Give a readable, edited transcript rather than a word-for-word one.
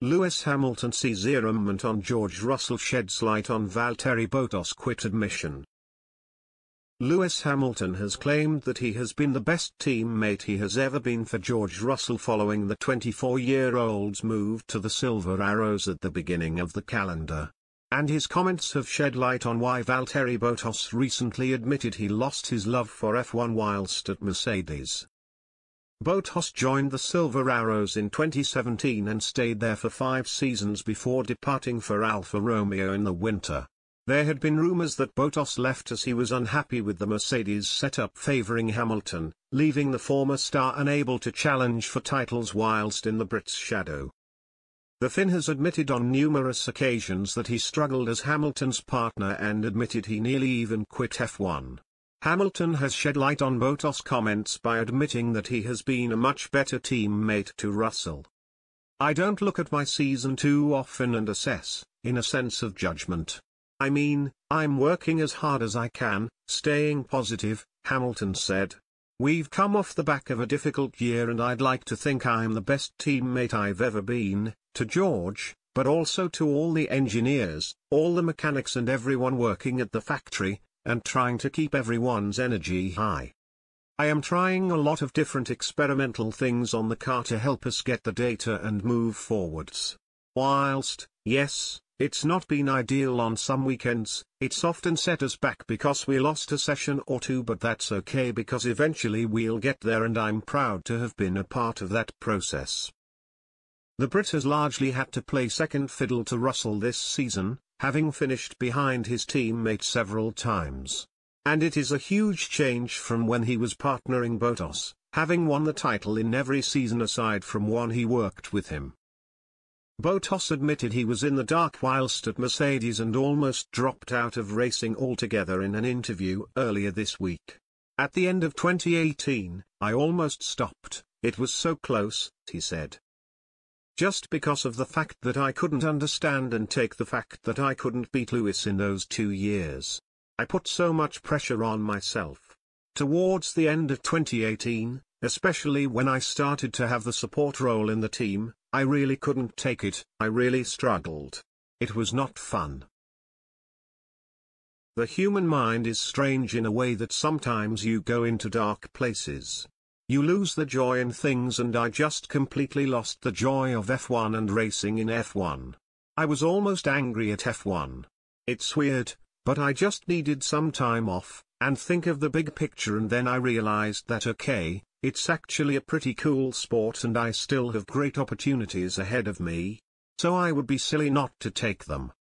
Lewis Hamilton c0mment on George Russell sheds light on Valtteri Bottas quit admission. Lewis Hamilton has claimed that he has been the best teammate he has ever been for George Russell following the 24-year-old's move to the Silver Arrows at the beginning of the calendar. And his comments have shed light on why Valtteri Bottas recently admitted he lost his love for F1 whilst at Mercedes. Bottas joined the Silver Arrows in 2017 and stayed there for 5 seasons before departing for Alfa Romeo in the winter. There had been rumours that Bottas left as he was unhappy with the Mercedes setup favouring Hamilton, leaving the former star unable to challenge for titles whilst in the Brits' shadow. The Finn has admitted on numerous occasions that he struggled as Hamilton's partner and admitted he nearly even quit F1. Hamilton has shed light on Bottas' comments by admitting that he has been a much better teammate to Russell. "I don't look at my season too often and assess, in a sense of judgment. I mean, I'm working as hard as I can, staying positive," Hamilton said. "We've come off the back of a difficult year and I'd like to think I'm the best teammate I've ever been, to George, but also to all the engineers, all the mechanics and everyone working at the factory, and trying to keep everyone's energy high. I am trying a lot of different experimental things on the car to help us get the data and move forwards. Whilst, yes, it's not been ideal on some weekends, it's often set us back because we lost a session or two, but that's okay because eventually we'll get there and I'm proud to have been a part of that process." The Brit has largely had to play second fiddle to Russell this season, having finished behind his teammate several times. And it is a huge change from when he was partnering Bottas, having won the title in every season aside from one he worked with him. Bottas admitted he was in the dark whilst at Mercedes and almost dropped out of racing altogether in an interview earlier this week. "At the end of 2018, I almost stopped, it was so close," he said. "Just because of the fact that I couldn't understand and take the fact that I couldn't beat Lewis in those 2 years. I put so much pressure on myself. Towards the end of 2018, especially when I started to have the support role in the team, I really couldn't take it, I really struggled. It was not fun." The human mind is strange in a way that sometimes you go into dark places. You lose the joy in things, and I just completely lost the joy of F1 and racing in F1. I was almost angry at F1. It's weird, but I just needed some time off, and think of the big picture, and then I realized that okay, it's actually a pretty cool sport and I still have great opportunities ahead of me. So I would be silly not to take them.